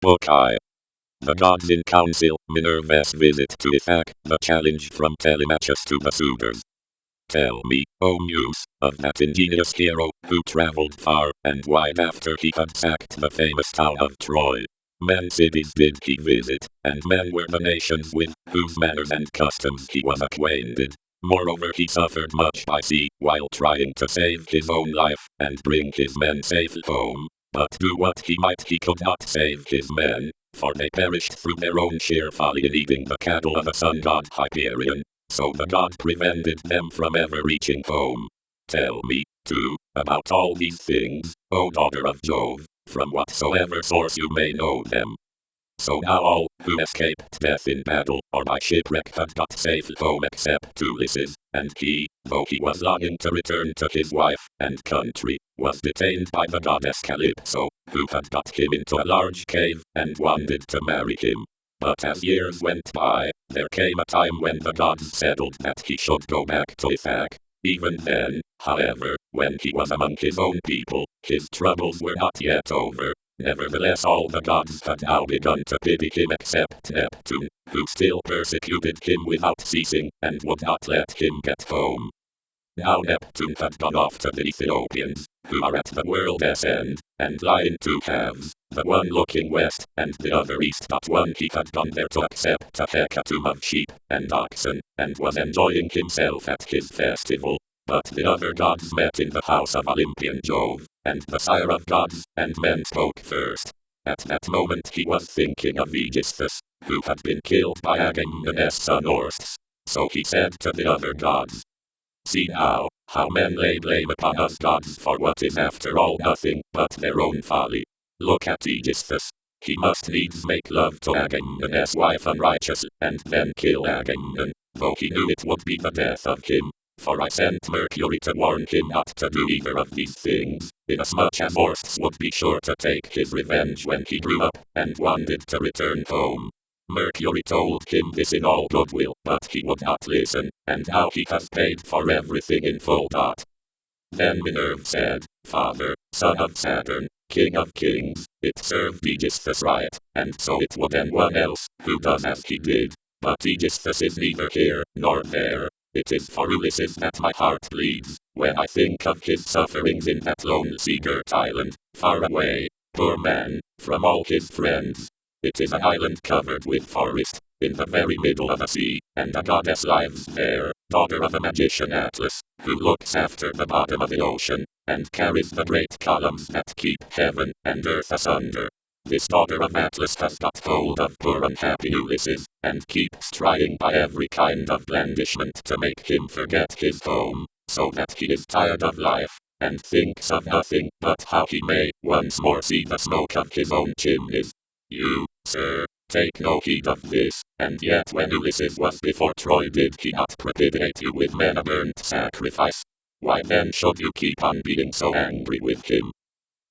Book I. The gods in council, Minerva's visit to Ithaca, the challenge from Telemachus to the suitors. Tell me, O Muse, of that ingenious hero, who travelled far and wide after he had sacked the famous town of Troy. Men cities did he visit, and men were the nations with whose manners and customs he was acquainted. Moreover, he suffered much by sea, while trying to save his own life, and bring his men safe home. But do what he might, he could not save his men, for they perished through their own sheer folly in eating the cattle of the sun god Hyperion. So the god prevented them from ever reaching home. Tell me, too, about all these things, O daughter of Jove, from whatsoever source you may know them. So now all who escaped death in battle or by shipwreck had got safe home except Ulysses, and he, though he was longing to return to his wife and country, was detained by the goddess Calypso, who had got him into a large cave and wanted to marry him. But as years went by, there came a time when the gods settled that he should go back to Ithaca. Even then, however, when he was among his own people, his troubles were not yet over. Nevertheless, all the gods had now begun to pity him except Neptune, who still persecuted him without ceasing, and would not let him get home. Now Neptune had gone off to the Ethiopians, who are at the world's end, and lie in two halves, the one looking west, and the other east. One he had gone there to accept a hecatomb of sheep and oxen, and was enjoying himself at his festival. But the other gods met in the house of Olympian Jove, and the sire of gods and men spoke first. At that moment he was thinking of Aegisthus, who had been killed by Agamemnon's son ὗrstheus. So he said to the other gods, "See now, how men lay blame upon us gods for what is after all nothing but their own folly. Look at Aegisthus. He must needs make love to Agamemnon's wife unrighteously, and then kill Agamemnon, though he knew it would be the death of him. For I sent Mercury to warn him not to do either of these things, inasmuch as ὗrstheus would be sure to take his revenge when he grew up, and wanted to return home. Mercury told him this in all goodwill, but he would not listen, and now he has paid for everything in full. Then Minerva said, Father, son of Saturn, king of kings, it served Aegisthus right, and so it would anyone else, who does as he did. But Aegisthus is neither here, nor there. It is for Ulysses that my heart bleeds, when I think of his sufferings in that lone sea-girt island, far away, poor man, from all his friends. It is an island covered with forest, in the very middle of the sea, and a goddess lives there, daughter of a magician Atlas, who looks after the bottom of the ocean, and carries the great columns that keep heaven and earth asunder. This daughter of Atlas has got hold of poor unhappy Ulysses, and keeps trying by every kind of blandishment to make him forget his home, so that he is tired of life, and thinks of nothing but how he may once more see the smoke of his own chimneys. You, sir, take no heed of this, and yet when Ulysses was before Troy, did he not propitiate you with men a burnt sacrifice? Why then should you keep on being so angry with him?"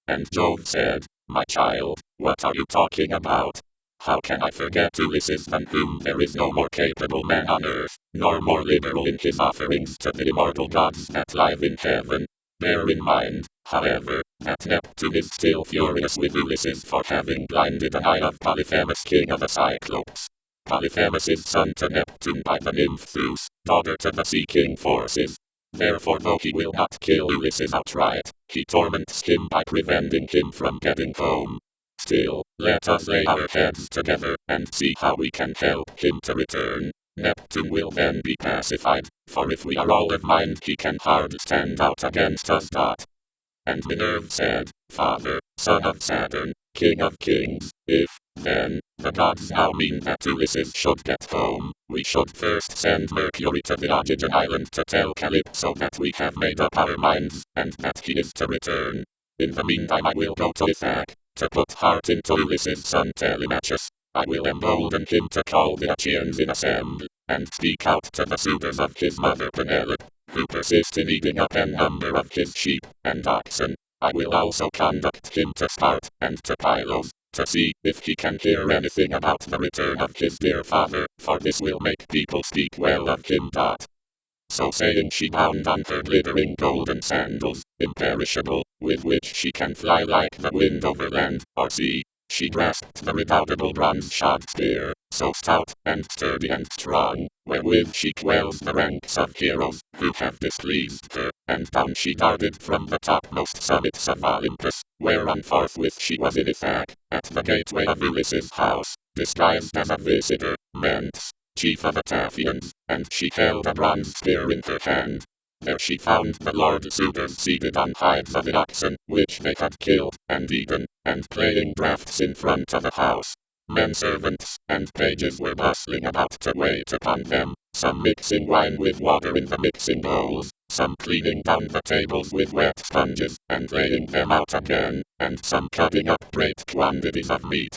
And Jove said, "My child, what are you talking about? How can I forget Ulysses, than whom there is no more capable man on earth, nor more liberal in his offerings to the immortal gods that live in heaven? Bear in mind, however, that Neptune is still furious with Ulysses for having blinded an eye of Polyphemus, king of the Cyclopes. Polyphemus is son to Neptune by the nymph Theus, daughter to the sea king Phorcys. Therefore, though he will not kill Ulysses outright, he torments him by preventing him from getting home. Still, let us lay our heads together, and see how we can help him to return. Neptune will then be pacified, for if we are all of mind, he can hardly stand out against us. And Minerva said, Father, son of Saturn, king of kings, if, then, the gods now mean that Ulysses should get home, we should first send Mercury to the Ogygian island to tell Calypso that we have made up our minds, and that he is to return. In the meantime I will go to Ithaca, to put heart into Ulysses' son Telemachus. I will embolden him to call the Achaeans in assembly, and speak out to the suitors of his mother Penelope, who persist in eating up a number of his sheep and oxen. I will also conduct him to Sparta and to Pylos, to see if he can hear anything about the return of his dear father, for this will make people speak well of him. So saying, she bound on her glittering golden sandals, imperishable, with which she can fly like the wind over land or sea. She grasped the redoubtable bronze-shod spear, so stout and sturdy and strong, wherewith she quells the ranks of heroes who have displeased her, and down she darted from the topmost summits of Olympus, whereon forthwith she was in Ithaq, at the gateway of Ulyss's house, disguised as a visitor, Mentes, chief of the Taphians, and she held a bronze spear in her hand. There she found the lord suitors seated on hides of the oxen, which they had killed and eaten, and playing draughts in front of the house. Men servants and pages were bustling about to wait upon them, some mixing wine with water in the mixing bowls, some cleaning down the tables with wet sponges and laying them out again, and some cutting up great quantities of meat.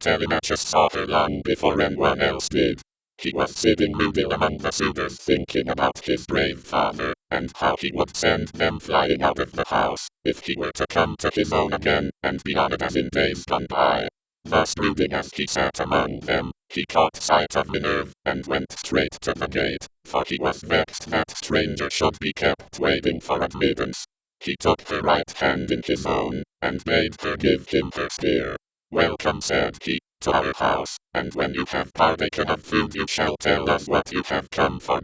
Telemachus saw her long before anyone else did. He was sitting moody among the suitors thinking about his brave father, and how he would send them flying out of the house, if he were to come to his own again, and be honored as in days gone by. Thus brooding as he sat among them, he caught sight of Minerva, and went straight to the gate, for he was vexed that stranger should be kept waiting for admittance. He took her right hand in his own, and bade her give him her spear. "Welcome," said he, "to our house, and when you have partaken of food you shall tell us what you have come for."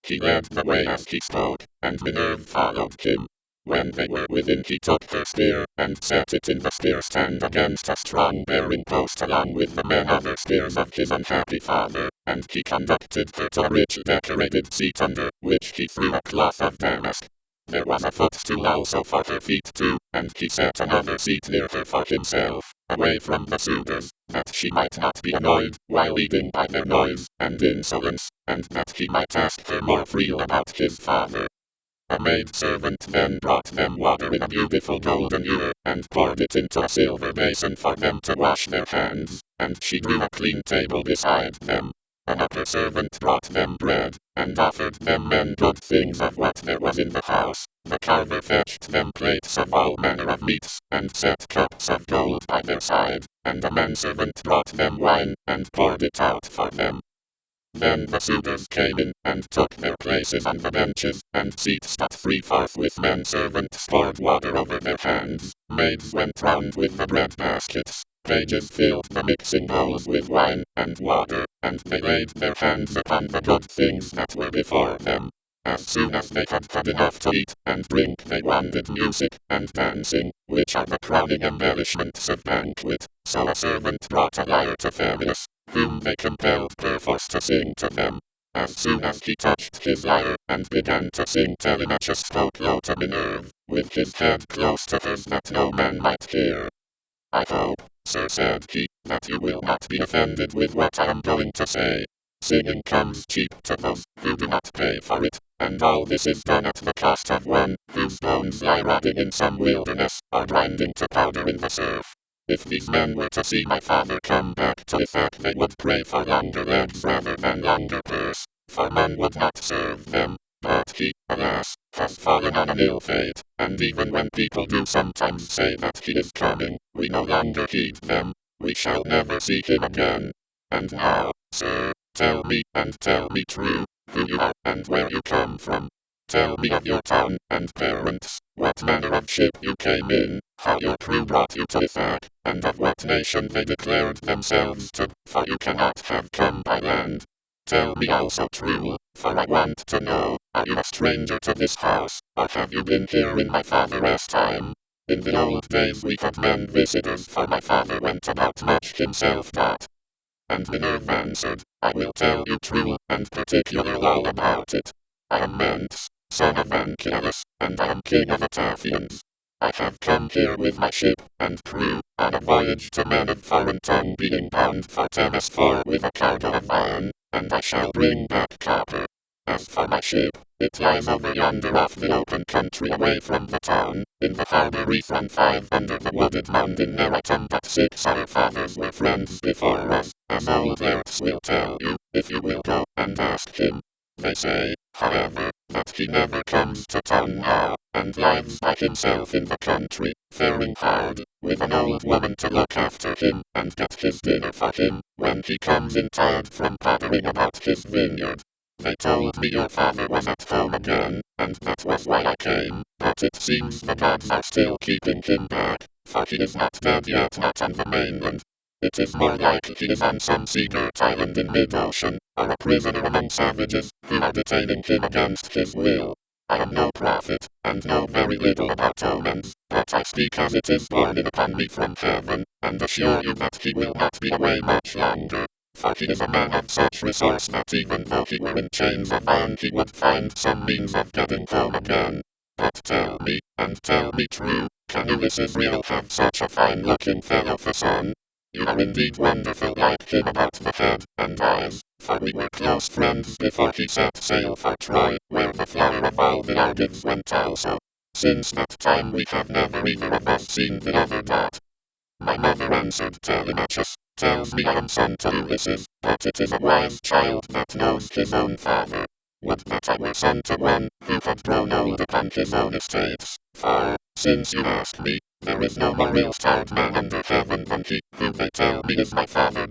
He led the way as he spoke, and Minerva followed him. When they were within he took her spear, and set it in the spear stand against a strong bearing post along with the many other spears of his unhappy father, and he conducted her to a rich decorated seat under which he threw a cloth of damask. There was a footstool also for her feet too, and he set another seat near her for himself, away from the suitors, that she might not be annoyed while eating by their noise and insolence, and that he might ask her more freely about his father. A maid-servant then brought them water in a beautiful golden ewer, and poured it into a silver basin for them to wash their hands, and she drew a clean table beside them. An upper servant brought them bread, and offered them many good things of what there was in the house. The carver fetched them plates of all manner of meats, and set cups of gold by their side, and a manservant brought them wine, and poured it out for them. Then the suitors came in, and took their places on the benches, and seats at 3/4 with manservants poured water over their hands, maids went round with the bread baskets, pages filled the mixing bowls with wine and water, and they laid their hands upon the good things that were before them. As soon as they had had enough to eat and drink they wanted music and dancing, which are the crowning embellishments of banquet, so a servant brought a lyre to Phemius, whom they compelled perforce to sing to them. As soon as he touched his lyre and began to sing, Telemachus spoke low to Minerva, with his head close to hers that no man might hear. "I hope, sir," said he, "that you will not be offended with what I am going to say. Singing comes cheap to those who do not pay for it, and all this is done at the cost of one whose bones lie rotting in some wilderness, or grinding to powder in the surf. If these men were to see my father come back to Ithaq they would pray for longer legs rather than longer purse, for man would not serve them. But he, alas, has fallen on an ill fate, and even when people do sometimes say that he is coming, we no longer heed them. We shall never see him again. And now, sir, tell me, and tell me true, who you are, and where you come from. Tell me of your town and parents, what manner of ship you came in, how your crew brought you to Ithaq, and of what nation they declared themselves to, for you cannot have come by land. Tell me also true, for I want to know, are you a stranger to this house, or have you been here in my father's time? In the old days we had men visitors, for my father went about much himself that." And Minerva answered, "I will tell you true and particular all about it. I am Mentes, son of ꪮᦗ, and I am king of the Taphians. I have come here with my ship and crew, on a voyage to men of foreign tongue, being bound for Temesphor with a cargo of iron, and I shall bring back copper. As for my ship, it lies over yonder off the open country away from the town, in the harbor Ethron 5 under the wooded mound in Neraton. But 6 our fathers were friends before us, as old Lerts will tell you, if you will go and ask him. They say, however, that he never comes to town now, and lives by himself in the country, faring hard, with an old woman to look after him and get his dinner for him, when he comes in tired from pottering about his vineyard. They told me your father was at home again, and that was why I came, but it seems the gods are still keeping him back, for he is not dead yet, not on the mainland. It is more like he is on some seagirt island in mid-ocean, or a prisoner among savages, who are detaining him against his will. I am no prophet, and know very little about omens, but I speak as it is borne in upon me from heaven, and assure you that he will not be away much longer. For he is a man of such resource that even though he were in chains of iron he would find some means of getting home again. But tell me, and tell me true, can Ulysses really have such a fine-looking fellow for son? You are indeed wonderful like him about the head and eyes, for we were close friends before he set sail for Troy, where the flower of all the Argives went also. Since that time we have never either of us seen the other. My mother answered, Telemachus tells me I am son to Ulysses, but it is a wise child that knows his own father. Would that I were son to one who had grown old upon his own estates, for, since you ask me, there is no more ill-starred man under heaven than he who they tell me is my father.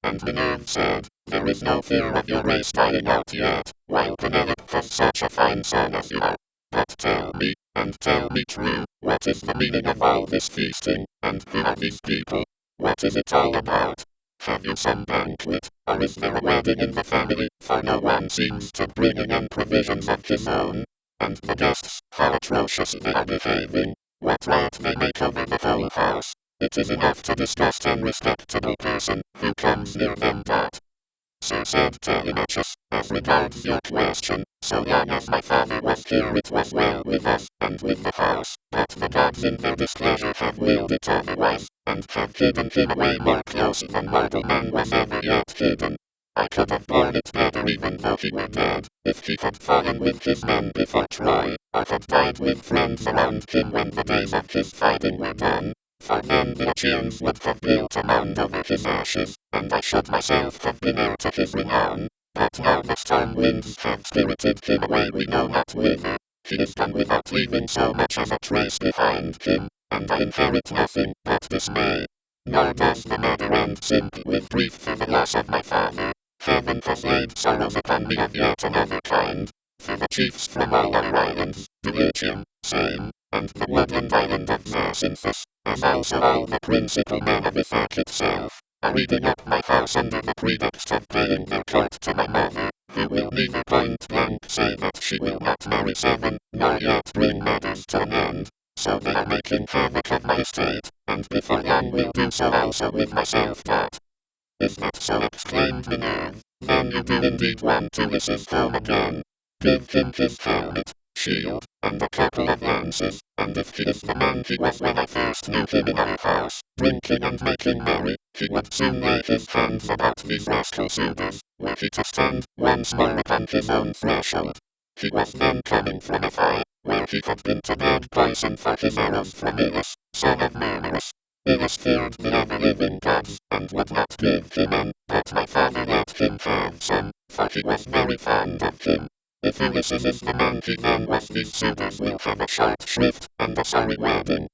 And Minerva said, there is no fear of your race dying out yet, while Penelope has such a fine son as you are. But tell me, and tell me true, what is the meaning of all this feasting, and who are these people? What is it all about? Have you some banquet, or is there a wedding in the family, for no one seems to bring in provisions of his own? And the guests, how atrocious they are behaving, what riot they make over the whole house. It is enough to disgust any respectable person who comes near them. So said Telemachus, as regards your question, so long as my father was here it was well with us, and with the house, but the gods in their displeasure have willed it otherwise, and have hidden him away more close than mortal man was ever yet hidden. I could have borne it better even though he were dead, if he had fallen with his men before Troy, or had died with friends around him when the days of his fighting were done. For then the Achaeans would have built a mound over his ashes, and I should myself have been heir to his renown. But now the storm winds have spirited him away we know not whither. He is gone without leaving so much as a trace behind him, and I inherit nothing but dismay. Nor does the matter end simply with grief for the loss of my father. Heaven has laid sorrows upon me of yet another kind. For the chiefs from all our islands, Dulichium, Same, and the woodland island of Zacynthus, as also all the principal men of Ithaca itself, are eating up my house under the pretext of paying their court to my mother, who will neither point blank say that she will not marry 7, nor yet bring matters to an end. So they are making havoc of my estate, and before long will do so also with myself. Is that so? Exclaimed Minerva. Then you do indeed want Ulysses home again. Give him his helmet, shield, and a couple of lances, and if he is the man he was when I first knew him in our house, drinking and making merry, he would soon lay his hands about these rascal suitors, were he to stand once more upon his own threshold. He was then coming from afar, where he had been to beg poison for his arrows from Ilus, son of Murmerus. Ilus feared the ever-living gods, and would not give him any, but my father let him have some, for he was very fond of him. If Ulysses is the man he then was, these suitors will have a short shrift, and a sorry wedding.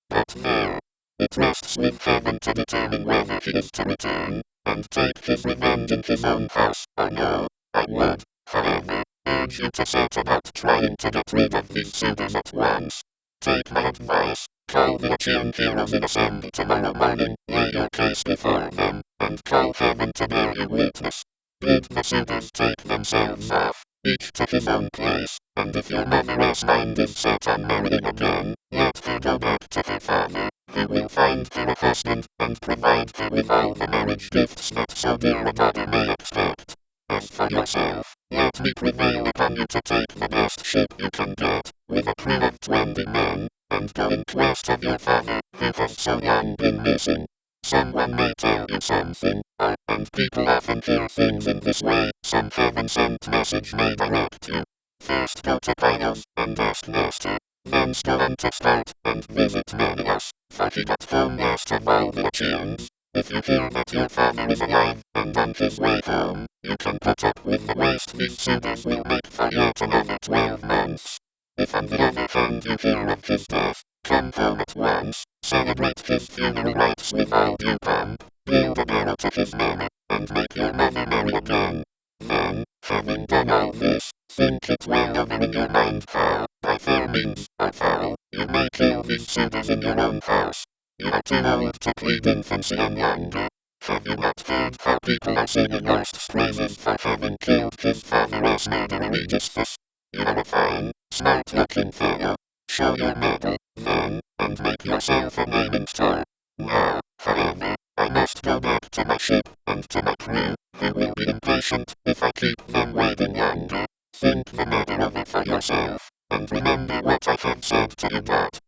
But there, it rests with heaven to determine whether he is to return, and take his revenge in his own house, or no. I would, however, urge you to set about trying to get rid of these suitors at once. Take my advice, call the Achaean heroes in assembly tomorrow morning, lay your case before them, and call heaven to bear you witness. Bid the suitors take themselves off, each to his own place, and if your mother's mind is set on marrying again, let her go back to her father, who will find her a husband, and provide her with all the marriage gifts that so dear a daughter may expect. As for yourself, let me prevail upon you to take the best ship you can get, with a crew of 20 men, and go in quest of your father, who has so long been missing. Someone may tell you something, and people often hear things in this way, some heaven-sent message may direct you. First go to Pylos, and ask Nestor, then go on to start, and visit Menelaus, for he got home last of all the Achaeans. If you hear that your father is alive, and on his way home, you can put up with the waste these suitors will make for yet another 12 months. If on the other hand you hear of his death, come home at once, celebrate his funeral rites with all due pomp, build a barrow to his memory, and make your mother marry again. Then, having done all this, think it well over in your mind how, by fair means are foul, you may kill these suitors in your own house. You are too old to plead infancy and younger. Have you not heard how people are singing Arst's praises for having killed his father as murderer Aegisthus? You are a fine, smart-looking fellow. Show your medal, then, and make yourself a name in star. Now, however, I must go back to my ship, and to my crew, who will be impatient if I keep them waiting longer. Think the matter over for yourself, and remember what I have said to you that.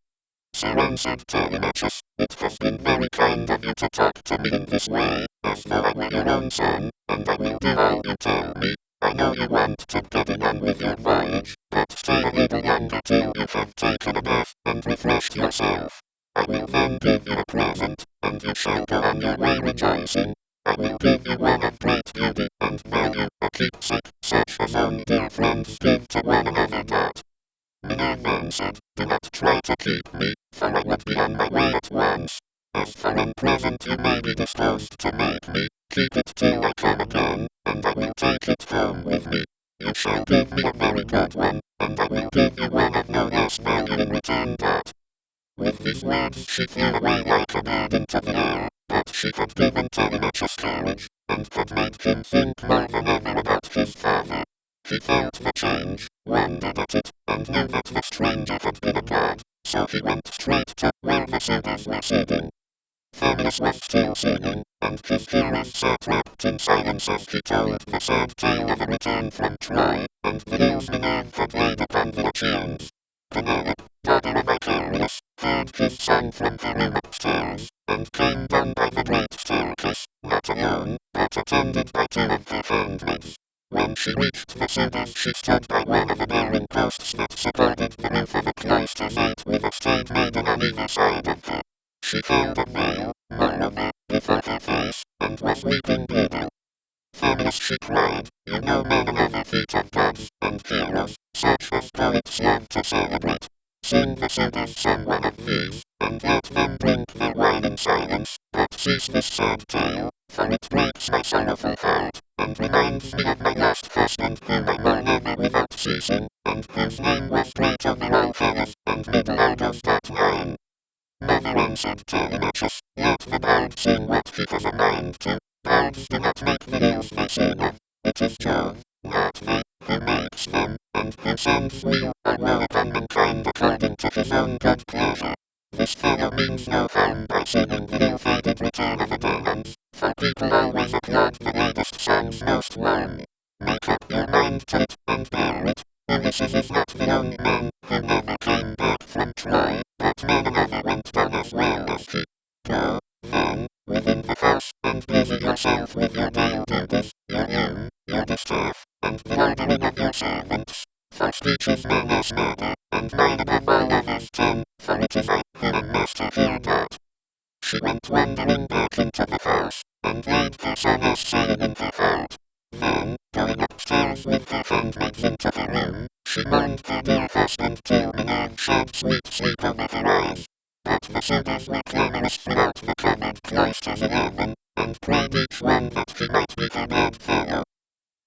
Sir, answered Telemachus, it has been very kind of you to talk to me in this way, as though I were your own son, and I will do all you tell me. I know you want to get on with your voyage, but stay a little longer till you have taken a bath and refreshed yourself. I will then give you a present, and you shall go on your way rejoicing. I will give you one of great beauty and value, a keepsake, such as only dear friends give to one another that. Minerva answered, do not try to keep me, for I would be on my way at once. As for one present you may be disposed to make me, keep it till I come again, and I will take it home with me. You shall give me a very good one, and I will give you one of no less value in return that. With these words she flew away like a bird into the air, but she had given Telemachus courage, and had made him think more than ever about his father. He felt the change, wondered at it, and knew that the stranger had been a god, so he went straight to where the suitors were sitting. Famulus was still singing, and his hearers sat wrapped in silence as he told the sad tale of a return from Troy, and the ills Minerva had laid upon the Achaeans. Penelope, daughter of Icarius, heard his son from the room upstairs, and came down by the great staircase, not alone, but attended by two of her handmaids. When she reached the suitors she stood by one of the bearing posts that supported the roof of a cloister's gate with a staid maiden on either side of her. She held a veil, moreover, before her face, and was weeping bitterly. Famulus, she cried, you know many other feats of gods and heroes, such as poets love to celebrate. Sing the suitors some one of these, and let them drink their wine in silence, but cease this sad tale, for it breaks my sorrowful heart, and reminds me of my last husband whom I mourn ever without ceasing, and whose name was great over all Hellas, and middle Argos that line. Mother, answered Telemachus, let the bard sing what he has a mind to. Bards do not make the ills they sing of. It is Jove, not they, who makes them, and who sends weal or woe upon mankind according to his own good pleasure. This fellow means no harm by singing the ill-fated return of the demons, for people always applaud the latest songs most warmly. Make up your mind to it, and bear it. Ulysses is not the only man who never came back from Troy, but many another went down as well as he. Go, then, within the house, and busy yourself with your daily duties, your loom, your distaff, and the ordering of your servants. For speech is no less murder, and mine above all others 10, for it is I who am master here that. She went wandering back into the house, and laid her son's saying in her heart. Then, going upstairs with her handmaids into the room, she mourned her dear husband till Minerva shed sweet sleep over her eyes. But the suitors were clamorous throughout the covered cloisters 11, and prayed each one that he might be her bedfellow.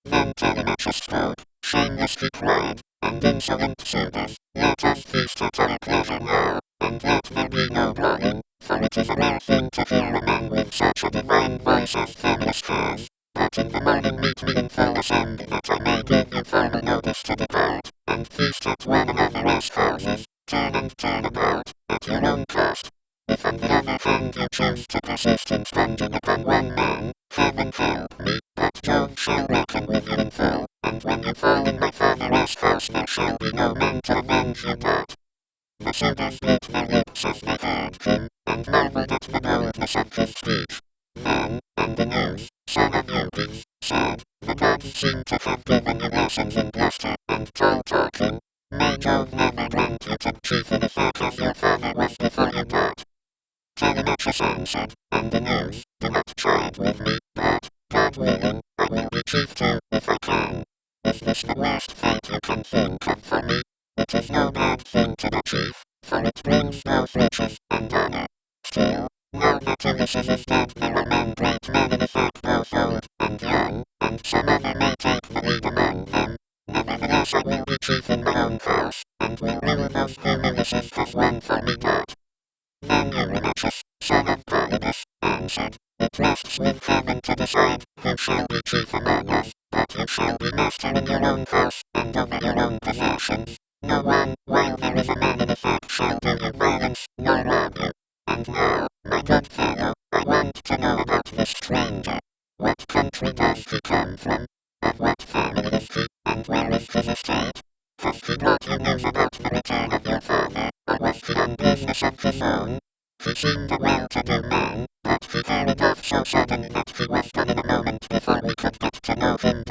Then Telemachus spoke, shamelessly cried, and insolent suitors, let us feast at our pleasure now, and let there be no brawling, for it is a rare thing to hear a man with such a divine voice as Famulus has. But in the morning meet me in full assembly that I may give you formal notice to depart, and feast at one another's houses, turn and turn about, at your own cost. If on the other hand you choose to persist in sponging upon one man, heaven help me, but Jove shall reckon with you in full, and when you fall in my father's house there shall be no man to avenge you that. The suitors bit their lips as they heard him, and marveled at the boldness of his speech. Then, Antinous, son of Eucles, said, the gods seem to have given you lessons in bluster and tall talking. May Jove never grant you to chief in a fact as your father was before you that. Telemachus answered, Antinous, do not chide with me, but, God willing, I will be chief too, if I can. Is this the worst fate you can think of for me? It is no bad thing to be chief, for it brings both riches and honor. Still, now that Ulysses is dead there are great men in effect both old and young, and some other may take the lead among them. Nevertheless I will be chief in my own house, and will rule those rests with heaven to decide who shall be chief among us, but you shall be master in your own house, and over your own possessions. No one, while there is a man in effect, shall do you violence, nor rob you. And now, my good fellow, I want to know about this stranger. What country does he come from? Of what family is he, and where is his estate? Has he brought you news about the return of your father, or was he on business of his own? He seemed a well-to-do man, but he hurried off so sudden that he was gone in a moment before we could get to know him.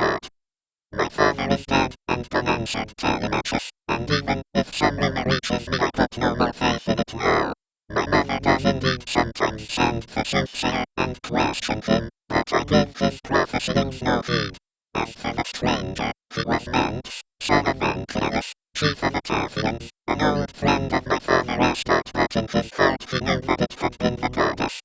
My father is dead, and gone, answered Telemachus, and even if some rumor reaches me, I put no more faith in it now. My mother does indeed sometimes send the soothsayer and question him, but I give his prophecyings no heed. As for the stranger, he was Menes, son of 䪶 chief of the Taphians, an old friend of my father Astot, but in his heart he knew that it had been the goddess.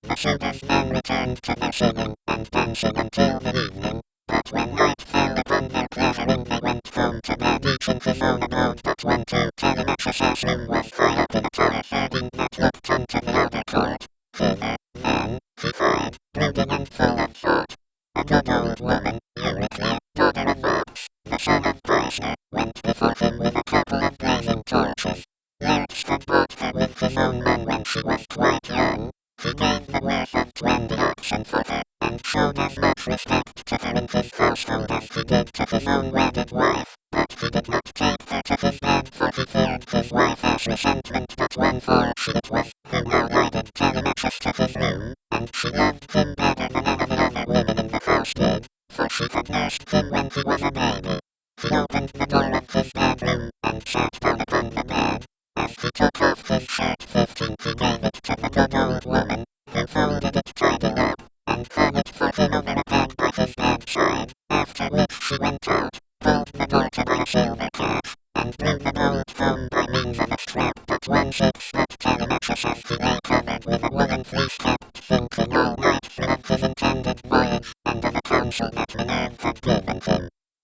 The suitors then returned to their singing and dancing until the evening, but when night fell upon their pleasuring they went home to bed, each in his own abode but one. Telemachus' room was high up in a tower 13 that looked onto the outer court. Thither, then, he hied, brooding and full of thought. A good old woman, 䪶daughter of ᪿᵗ, the son of ⪿ went before him with a couple of blazing torches. lerch had bought her with his own money when she was quite young. He gave the worth of 20 oxen for her, and showed as much respect to her in his household as he did to his own wedded wife, but he did not take her to his bed, for he feared his wife's resentment. But one, for she it was who now guided Telemachus to his room, and she loved him better than any of the other women in the house did, for she had nursed him when he was a baby. He opened the door of his bedroom, and sat down upon the bed. As he took off his shirt 15 he gave it to the good old woman, who folded it tidily up, and hung it for him over a peg by his bedside, after which she went out, pulled the door to by a silver catch, and drew the bolt home by means of a strap. But one 6 that Telemachus, as he lay covered with a woolen fleece, kept thinking all night through of his intended voyage, and of a counsel that Minerva had given him.